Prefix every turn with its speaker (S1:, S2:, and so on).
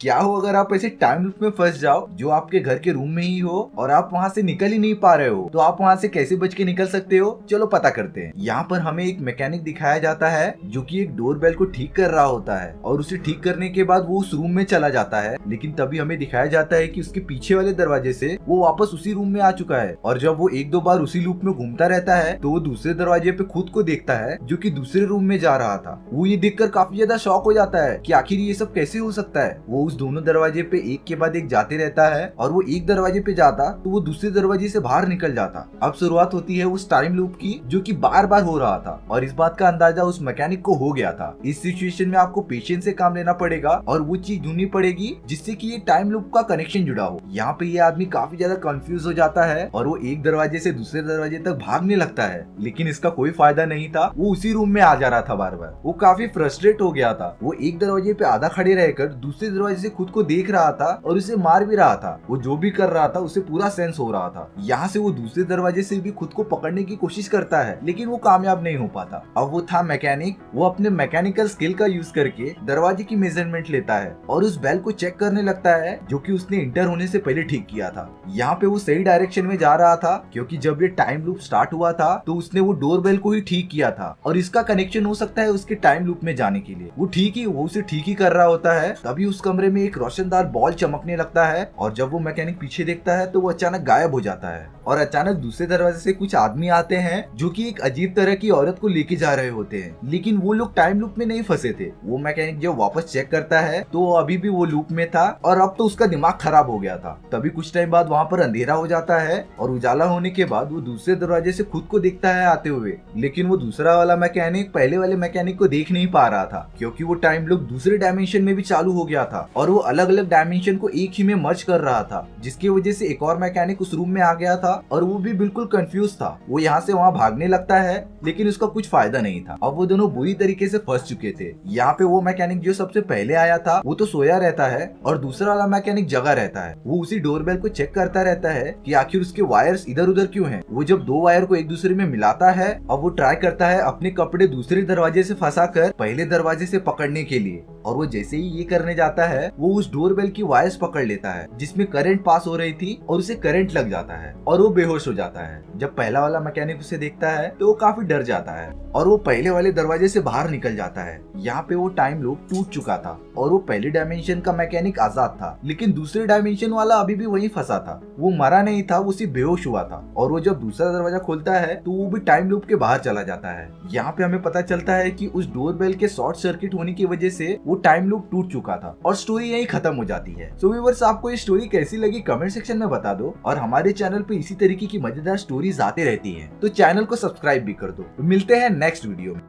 S1: क्या हो अगर आप ऐसे टाइम लूप में फंस जाओ जो आपके घर के रूम में ही हो और आप वहाँ से निकल ही नहीं पा रहे हो, तो आप वहाँ से कैसे बच के निकल सकते हो, चलो पता करते हैं। यहाँ पर हमें एक मैकेनिक दिखाया जाता है जो कि एक डोरबेल को ठीक कर रहा होता है और उसे ठीक करने के बाद वो उस रूम में चला जाता है, लेकिन तभी हमें दिखाया जाता है कि उसके पीछे वाले दरवाजे से वो वापस उसी रूम में आ चुका है। और जब वो एक दो बार उसी लूप में घूमता रहता है तो वो दूसरे दरवाजे पे खुद को देखता है जो कि दूसरे रूम में जा रहा था। वो ये देखकर काफी ज्यादा शॉक हो जाता है कि आखिर ये सब कैसे हो सकता है। वो उस दोनों दरवाजे पे एक के बाद एक जाते रहता है और वो एक दरवाजे पे जाता तो वो दूसरे दरवाजे से बाहर निकल जाता। अब शुरुआत होती है उस टाइम लूप की जो कि बार बार हो रहा था और इस बात का अंदाजा उस मैकेनिक को हो गया था। इस सिचुएशन में आपको पेशेंस से काम लेना पड़ेगा और वो चीज ढूंढनी पड़ेगी जिससे कि ये टाइम लूप का कनेक्शन जुड़ा हो। यहाँ पे ये आदमी काफी ज्यादा कंफ्यूज हो जाता है और वो एक दरवाजे से दूसरे दरवाजे तक भागने लगता है, लेकिन इसका कोई फायदा नहीं था। वो उसी रूम में आ जा रहा था बार बार। वो काफी फ्रस्ट्रेट हो गया था। वो एक दरवाजे पे आधा खड़े रहकर दूसरे दरवाजे से खुद को देख रहा था और उसे मार भी रहा था। वो जो भी कर रहा था उसे पूरा सेंस हो रहा था। यहाँ से वो दूसरे दरवाजे से भी खुद को पकड़ने की कोशिश करता है, लेकिन वो कामयाब नहीं हो पाता। अब वो था मैकेनिक। वो अपने मैकेनिकल स्किल का यूज करके दरवाजे की मेजरमेंट लेता है और उस बेल को चेक करने लगता है जो कि उसने इंटर होने से पहले ठीक किया था। यहाँ पे वो सही डायरेक्शन में जा रहा था क्योंकि जब ये टाइम लूप स्टार्ट हुआ था तो उसने वो डोरबेल को ही ठीक किया था और इसका कनेक्शन हो सकता है उसके टाइम लूप में जाने के लिए। वो उसे ठीक ही कर रहा होता है। तभी उस कमरे में एक रोशनदार बॉल चमकने लगता है और जब वो मैकेनिक पीछे देखता है तो वो अचानक गायब हो जाता है और अचानक दूसरे दरवाजे से कुछ आदमी आते हैं जो कि एक अजीब तरह की औरत को लेके जा रहे होते हैं, लेकिन वो लोग टाइम लूप में नहीं फंसे थे। वो मैकेनिक जब वापस चेक करता है तो अभी भी वो लूप में था और अब तो उसका दिमाग खराब हो गया था। तभी कुछ टाइम बाद वहाँ पर अंधेरा हो जाता है और उजाला होने के बाद वो दूसरे दरवाजे से खुद को देखता है आते हुए, लेकिन वो दूसरा वाला मैकेनिक पहले वाले मैकेनिक को देख नहीं पा रहा था क्योंकि वो टाइम लूप दूसरे डायमेंशन में भी चालू हो गया था और वो अलग अलग डायमेंशन को एक ही में मर्ज कर रहा था, जिसकी वजह से एक और मैकेनिक उस रूम में आ गया था और वो भी बिल्कुल कंफ्यूज था। वो यहाँ से वहाँ भागने लगता है लेकिन उसका कुछ फायदा नहीं था। अब वो दोनों बुरी तरीके से फंस चुके थे। यहाँ पे वो मैकेनिक जो सबसे पहले आया था वो तो सोया रहता है और दूसरा वाला मैकेनिक जगा रहता है। वो उसी डोरबेल को चेक करता रहता है कि आखिर उसके वायर्स इधर उधर क्यों हैं। वो जब दो वायर को एक दूसरे में मिलाता है और वो ट्राई करता है अपने कपड़े दूसरे दरवाजे से फंसा कर पहले दरवाजे से पकड़ने के लिए, और वो जैसे ही ये करने जाता है वो उस डोरबेल की वायर्स पकड़ लेता है जिसमें करंट पास हो रही थी और उसे करंट लग जाता है और वो बेहोश हो जाता है। जब पहला वाला मैकेनिक उसे देखता है तो वो काफी डर जाता है और वो पहले वाले दरवाजे से बाहर निकल जाता है। यहाँ पे वो टाइम लूप टूट चुका था और वो पहले डायमेंशन का मैकेनिक आजाद था, लेकिन दूसरे डायमेंशन वाला अभी भी वहीं फंसा था। वो मरा नहीं था, वो सिर्फ बेहोश हुआ था और वो जब दूसरा दरवाजा खोलता है तो वो भी टाइम लूप के बाहर चला जाता है। यहाँ पे हमें पता चलता है कि उस डोरबेल के शॉर्ट सर्किट होने की वजह से वो टाइम लूप टूट चुका था और स्टोरी यहीं खत्म हो जाती है। सो व्यूअर्स, आपको ये स्टोरी कैसी लगी कमेंट सेक्शन में बता दो और हमारे चैनल पे इसी तरीके की मजेदार स्टोरीज आती रहती हैं तो चैनल को सब्सक्राइब भी कर दो। मिलते हैं नेक्स्ट वीडियो में।